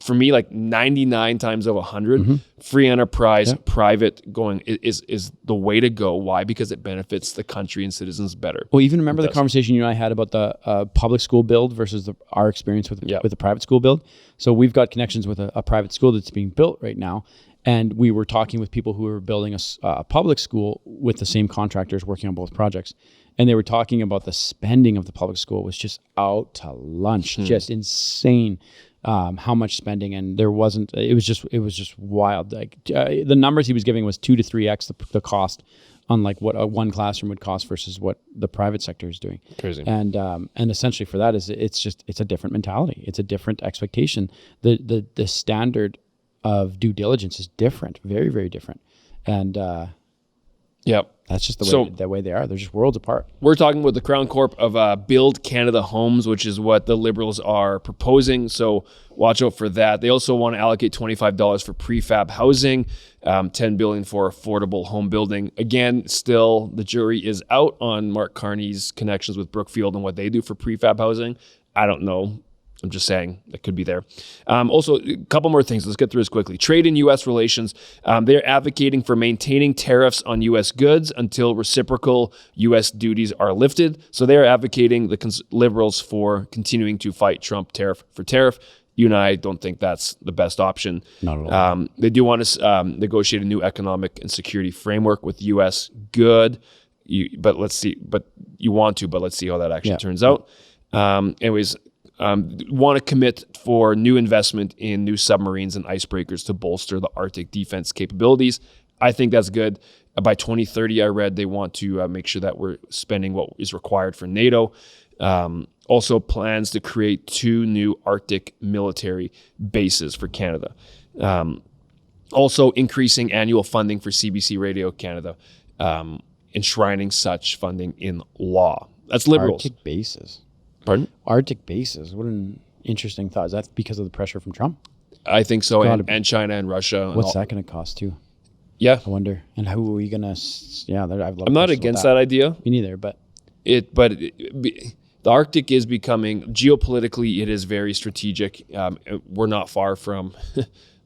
for me, like 99 times out of 100, free enterprise, private going is the way to go. Why? Because it benefits the country and citizens better. Well, even remember the conversation you and I had about the public school build versus our experience with the private school build. So we've got connections with a private school that's being built right now. And we were talking with people who were building a public school with the same contractors working on both projects. And they were talking about the spending of the public school was just out to lunch, just insane. How much spending, and it was just wild. Like the numbers he was giving was 2 to 3x the cost on like what one classroom would cost versus what the private sector is doing. Crazy. And essentially for that it's a different mentality. It's a different expectation. The standard of due diligence is different, very, very different. And Yep. that's just the way they are. They're just worlds apart. We're talking with the Crown Corp of Build Canada Homes, which is what the Liberals are proposing. So watch out for that. They also want to allocate $25 for prefab housing, $10 billion for affordable home building. Again, still the jury is out on Mark Carney's connections with Brookfield and what they do for prefab housing. I don't know. I'm just saying that could be there. Also, a couple more things. Let's get through this quickly. Trade and U.S. relations. They're advocating for maintaining tariffs on U.S. goods until reciprocal U.S. duties are lifted. So they're advocating, the Liberals, for continuing to fight Trump tariff for tariff. You and I don't think that's the best option. Not at all. They do want to negotiate a new economic and security framework with U.S. Good. But let's see how that actually turns out. Want to commit for new investment in new submarines and icebreakers to bolster the Arctic defense capabilities. I think that's good. By 2030, I read they want to make sure that we're spending what is required for NATO. Also plans to create 2 new Arctic military bases for Canada. Also increasing annual funding for CBC Radio Canada, enshrining such funding in law. That's Liberals. Arctic bases. Pardon? Arctic bases. What an interesting thought. Is that because of the pressure from Trump? I think so, and China and Russia. What's that going to cost too? Yeah, I wonder. And how are we going to? Yeah, I'm not against that idea. Me neither, but the Arctic is becoming geopolitically. It is very strategic. We're not far from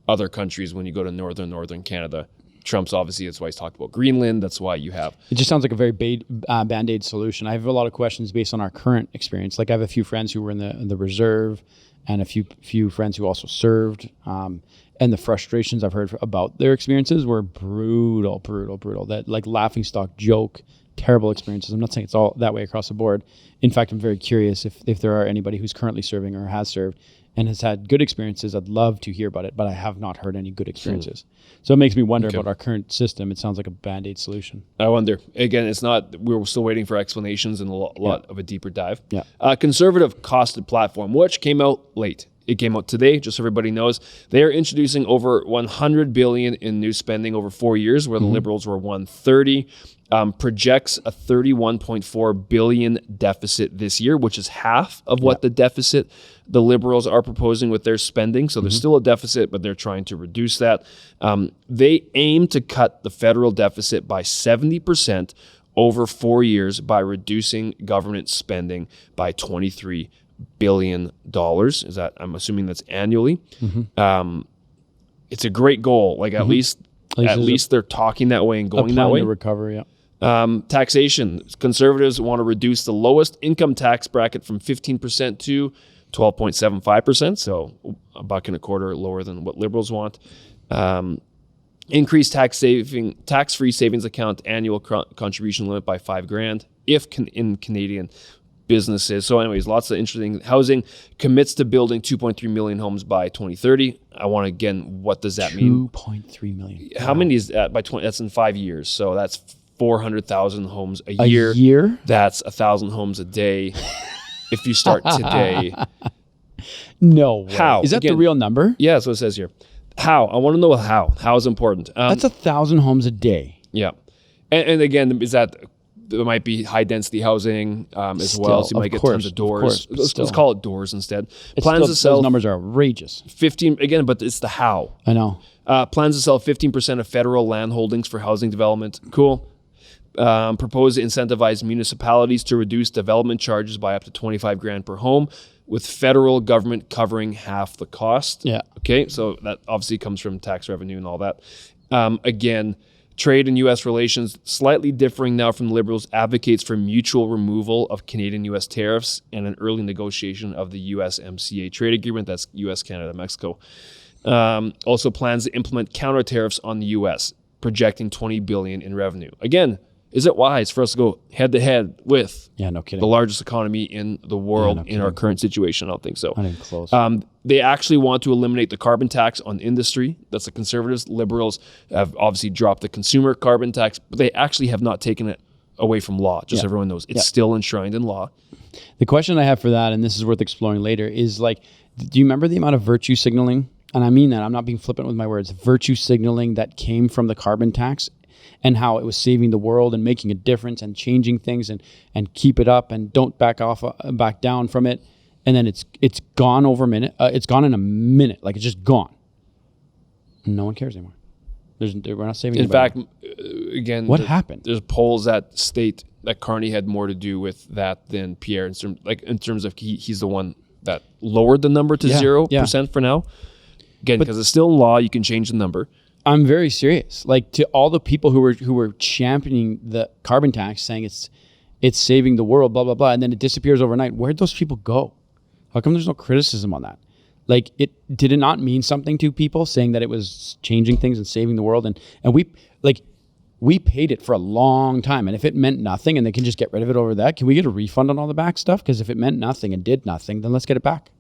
other countries when you go to northern Canada. Trump's obviously, that's why he's talked about Greenland. That's why you have. It just sounds like a very band-aid solution. I have a lot of questions based on our current experience. Like I have a few friends who were in the reserve, and a few friends who also served. And the frustrations I've heard about their experiences were brutal. That like laughingstock joke, terrible experiences. I'm not saying it's all that way across the board. In fact, I'm very curious if there are anybody who's currently serving or has served and has had good experiences. I'd love to hear about it, but I have not heard any good experiences. So it makes me wonder about our current system. It sounds like a band-aid solution. I wonder. Again, it's not, we're still waiting for explanations and a lot of a deeper dive. Yeah. Conservative costed platform, which came out late. It came out today, just so everybody knows. They are introducing over $100 billion in new spending over 4 years, where the Liberals were $130. Projects a $31.4 billion deficit this year, which is half of what the deficit the Liberals are proposing with their spending. So there's still a deficit, but they're trying to reduce that. They aim to cut the federal deficit by 70% over 4 years by reducing government spending by $23 billion. Is that, I'm assuming that's annually. It's a great goal. Like at least they're talking that way and going that way. To recover, yeah. Taxation. Conservatives want to reduce the lowest income tax bracket from 15% to 12.75%, so $1.25 lower than what Liberals want. Increase tax-free savings account annual contribution limit by $5,000 in Canadian businesses. So anyways, lots of interesting housing. Commits to building 2.3 million homes by 2030. I want to, again, what does that mean? 2.3 million. How many is that by 20? That's in 5 years. So that's 400,000 homes a year. A year? That's 1,000 homes a day. If you start today. No way. How? Is that the real number? Yeah, that's what it says here. How? I want to know how. How is important. That's 1,000 homes a day. Yeah. And again, is that there might be high density housing as well. So you might get tons of doors. Let's call it doors instead. Plans to sell. Those numbers are outrageous. 15 again, but it's the how. I know. Plans to sell 15% of federal land holdings for housing development. Cool. Propose to incentivize municipalities to reduce development charges by up to $25,000 per home, with federal government covering half the cost. Yeah. Okay, so that obviously comes from tax revenue and all that. Again, trade and U.S. relations, slightly differing now from the Liberals, advocates for mutual removal of Canadian-U.S. tariffs and an early negotiation of the USMCA trade agreement. That's U.S., Canada, Mexico. Also plans to implement counter tariffs on the U.S., projecting $20 billion in revenue. Again, is it wise for us to go head to head with no kidding. the largest economy in the world in our current situation? I don't think so. Not even close. They actually want to eliminate the carbon tax on industry. That's the conservatives. Liberals have obviously dropped the consumer carbon tax, but they actually have not taken it away from law. Just so everyone knows, it's still enshrined in law. The question I have for that, and this is worth exploring later, is like, do you remember the amount of virtue signaling? And I mean that, I'm not being flippant with my words, virtue signaling that came from the carbon tax, and how it was saving the world and making a difference and changing things and keep it up and don't back down from it. And then it's gone over a minute. It's gone in a minute. Like, it's just gone. No one cares anymore. We're not saving anybody. In fact, again, what happened? There's polls that state that Carney had more to do with that than Pierre, in terms of he's the one that lowered the number to 0% for now. Again, because it's still in law, you can change the number. I'm very serious. Like, to all the people who were championing the carbon tax, saying it's saving the world, blah blah blah, and then it disappears overnight. Where'd those people go? How come there's no criticism on that? Like, did it not mean something to people, saying that it was changing things and saving the world? And we paid it for a long time. And if it meant nothing and they can just get rid of it over that, can we get a refund on all the back stuff? Because if it meant nothing and did nothing, then let's get it back.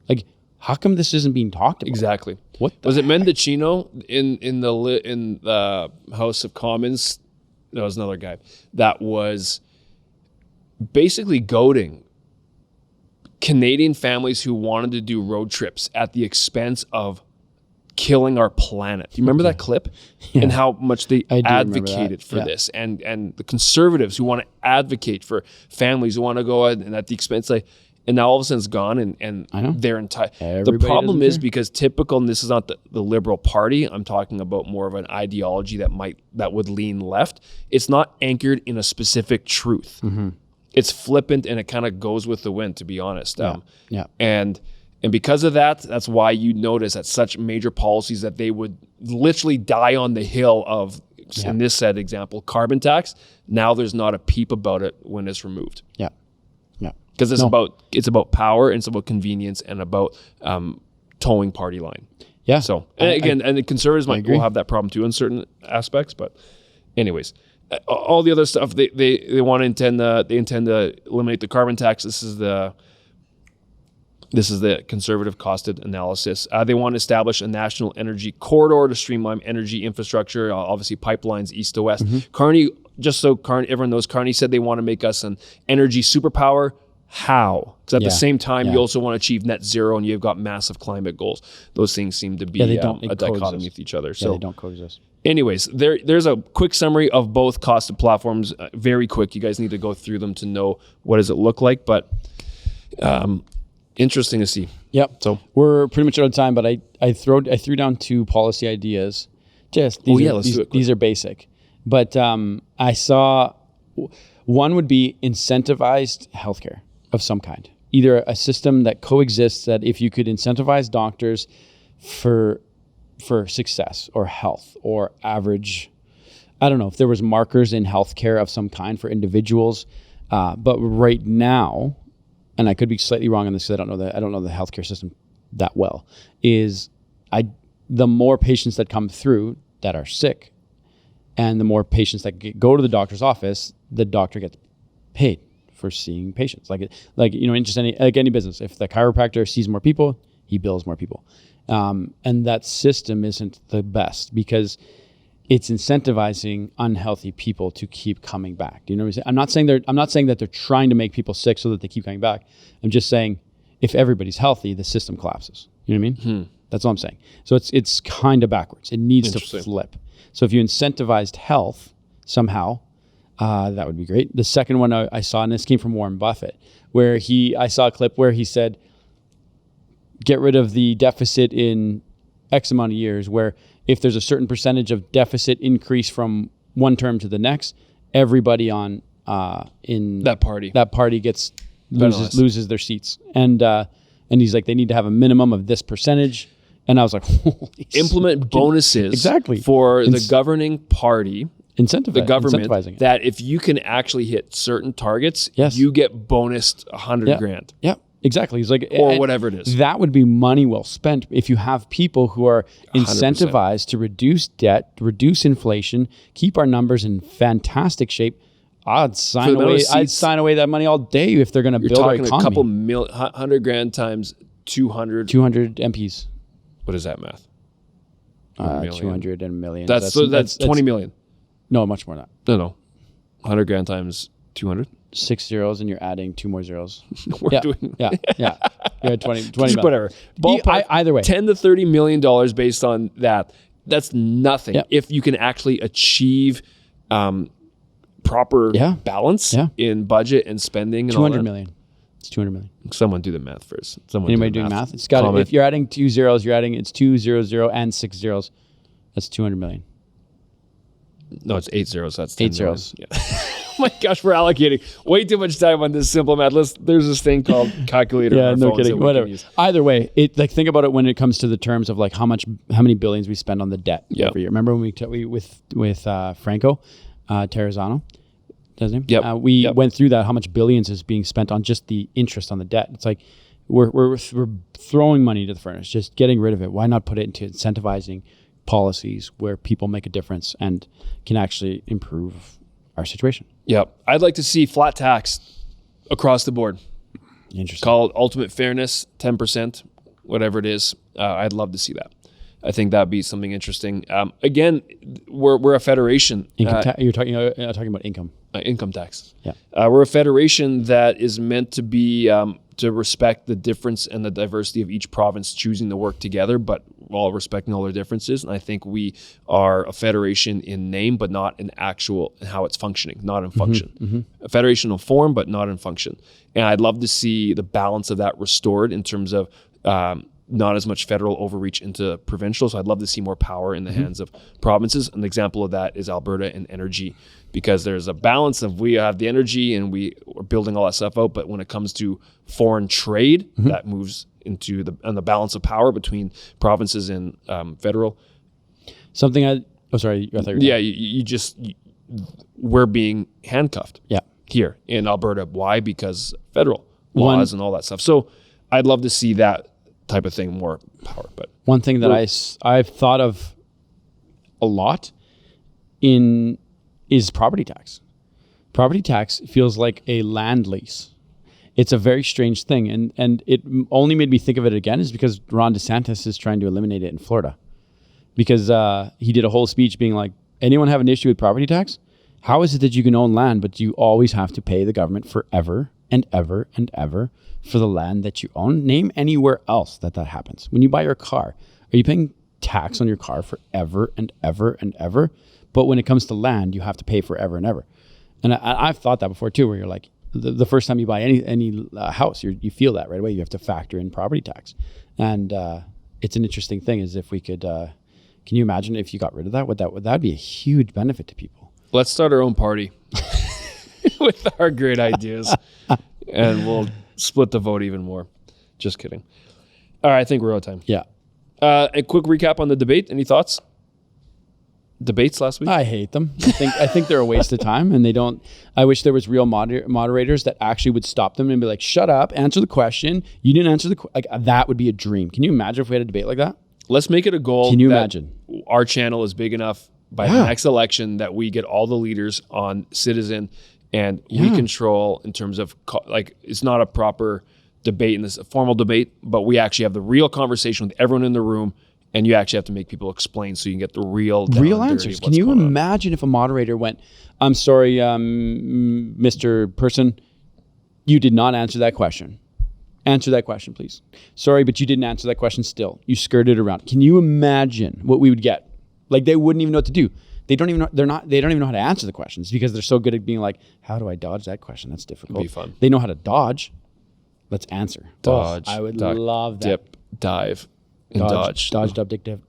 Like, how come this isn't being talked about? Exactly. What was it? Mendocino in the House of Commons? That was another guy that was basically goading Canadian families who wanted to do road trips at the expense of killing our planet. Do you remember that clip? Yeah. And how much they advocated for this, and the conservatives who want to advocate for families who want to go and at the expense, and now all of a sudden it's gone, and they're entitled. The problem is because typical, and this is not the Liberal Party, I'm talking about more of an ideology that would lean left. It's not anchored in a specific truth. Mm-hmm. It's flippant and it kind of goes with the wind, to be honest. And because of that, that's why you notice that such major policies that they would literally die on the hill of, in this said example, carbon tax. Now there's not a peep about it when it's removed. Yeah. Because it's about power, and it's about convenience, and about towing party line. Yeah. So and the conservatives will have that problem too in certain aspects. But anyways, all the other stuff they want to intend to eliminate the carbon tax. This is the conservative costed analysis. They want to establish a national energy corridor to streamline energy infrastructure. Obviously, pipelines east to west. Mm-hmm. Carney, everyone knows, Carney said they want to make us an energy superpower. How? Because at the same time, you also want to achieve net zero, and you've got massive climate goals. Those things seem to be a dichotomy with each other. So they don't coexist. Anyways, there's a quick summary of both costed platforms. Very quick. You guys need to go through them to know what does it look like, but interesting to see. Yep. So we're pretty much out of time, but I threw down 2 policy ideas. These are basic, but I saw one would be incentivized healthcare of some kind, either a system that coexists, that if you could incentivize doctors for success or health or average, I don't know if there was markers in healthcare of some kind for individuals, but right now, and I could be slightly wrong on this because I don't know the healthcare system that well, is the more patients that come through that are sick, and the more patients that go to the doctor's office, the doctor gets paid for seeing patients. Like any business, if the chiropractor sees more people, he bills more people, and that system isn't the best because it's incentivizing unhealthy people to keep coming back. Do you know what I'm saying? I'm not saying that they're trying to make people sick so that they keep coming back. I'm just saying if everybody's healthy, the system collapses. You know what I mean? That's all I'm saying. So it's kind of backwards. It needs to flip. So if you incentivized health somehow, that would be great. The second one I saw, and this came from Warren Buffett, where I saw a clip where he said, get rid of the deficit in X amount of years, where if there's a certain percentage of deficit increase from one term to the next, everybody in that party loses their seats. And he's like, they need to have a minimum of this percentage. And I was like, implement bonuses for the governing party, the government, that if you can actually hit certain targets, you get bonused $100,000. Yep. Exactly. It's like, or whatever it is. That would be money well spent if you have people who are incentivized 100%. To reduce debt, reduce inflation, keep our numbers in fantastic shape. I'd sign away that money all day if they're going to build our economy. You're talking a couple $100,000 times 200 MPs. What is that math? 200 and millions. That's 20 million. No, much more than that. No. $100,000 times 200. 6 zeros, and you're adding 2 more zeros. We're doing yeah. You're at 20 million. Whatever. Ballpark, either way, $10 to $30 million based on that. That's nothing. Yep. If you can actually achieve proper balance in budget and spending. And 200 million. It's 200 million. Someone do the math first. Anybody doing math? It's got. If you're adding 2 zeros, it's 2 0 and 6 zeros. That's 200 million. No, it's 8 zeros. That's 8 zeros. Yeah. Oh my gosh, we're allocating way too much time on this simple math. There's this thing called calculator. Yeah, no kidding. Whatever. Either way, think about it when it comes to the terms of like how many billions we spend on the debt every year. Remember when we with Franco Terrazzano, does his name? Yep. We went through that. How much billions is being spent on just the interest on the debt? It's like we're throwing money to the furnace, just getting rid of it. Why not put it into incentivizing policies where people make a difference and can actually improve our situation? Yep. I'd like to see flat tax across the board. Interesting. Call it ultimate fairness, 10%, whatever it is. I'd love to see that. I think that'd be something interesting. Again, we're a federation. You're talking about income. Income tax. Yeah. We're a federation that is meant to be to respect the difference and the diversity of each province choosing to work together, but while respecting all their differences. And I think we are a federation in name, but not in actual how it's functioning, not in function. Mm-hmm. A federation of form, but not in function. And I'd love to see the balance of that restored in terms of not as much federal overreach into provincial. So I'd love to see more power in the hands of provinces. An example of that is Alberta and energy, because there's a balance of we have the energy and we are building all that stuff out. But when it comes to foreign trade, that moves into the balance of power between provinces and federal. We're being handcuffed here in Alberta. Why? Because federal laws and all that stuff. So I'd love to see that type of thing, more power. But one thing that I've thought of a lot is property tax. Property tax feels like a land lease. It's a very strange thing, and it only made me think of it again is because Ron DeSantis is trying to eliminate it in Florida, because he did a whole speech being like, anyone have an issue with property tax? How is it that you can own land but you always have to pay the government forever and ever and ever for the land that you own? Name anywhere else that happens. When you buy your car, are you paying tax on your car forever and ever and ever? But when it comes to land, you have to pay forever and ever. And I've thought that before too, where you're like, the first time you buy any house, you feel that right away. You have to factor in property tax. And it's an interesting thing is if we could, can you imagine if you got rid of that? That'd be a huge benefit to people. Let's start our own party with our great ideas and we'll split the vote even more. Just kidding. All right, I think we're out of time. Yeah. A quick recap on the debate. Any thoughts? Debates last week? I hate them. I think they're a waste of time, and they don't. I wish there was real moderators that actually would stop them and be like, "Shut up! Answer the question. You didn't answer that would be a dream." Can you imagine if we had a debate like that? Let's make it a goal. Can you imagine? Our channel is big enough by the next election that we get all the leaders on CTZN, and we control in terms of it's not a proper debate in this formal debate, but we actually have the real conversation with everyone in the room. And you actually have to make people explain so you can get the real answers. Can you imagine if a moderator went, "I'm sorry, Mr. Person, you did not answer that question. Answer that question, please. Sorry, but you didn't answer that question still. You skirted around." Can you imagine what we would get? Like, they wouldn't even know what to do. They don't even know how to answer the questions because they're so good at being like, "How do I dodge that question? That's difficult." It'd be fun. They know how to dodge. Let's answer. Dodge. I would love that. Dip, dive. And dodge. Dodge, dick.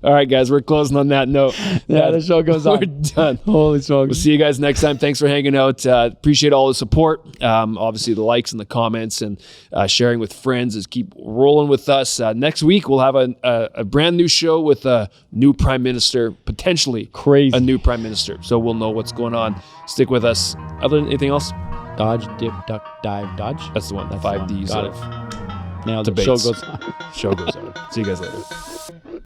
All right, guys, we're closing on that note. The show goes on. We're done. Holy smokes. We'll see you guys next time. Thanks for hanging out. Appreciate all the support. Obviously, the likes and the comments and sharing with friends is keep rolling with us. Next week, we'll have a brand new show with a new prime minister, potentially crazy. A new prime minister. So we'll know what's going on. Stick with us. Anything else? Dodge, dip, duck, dive, dodge. That's the one. The That's 5 the one. Ds Got of Now the debates. show goes on. show goes on. See you guys later.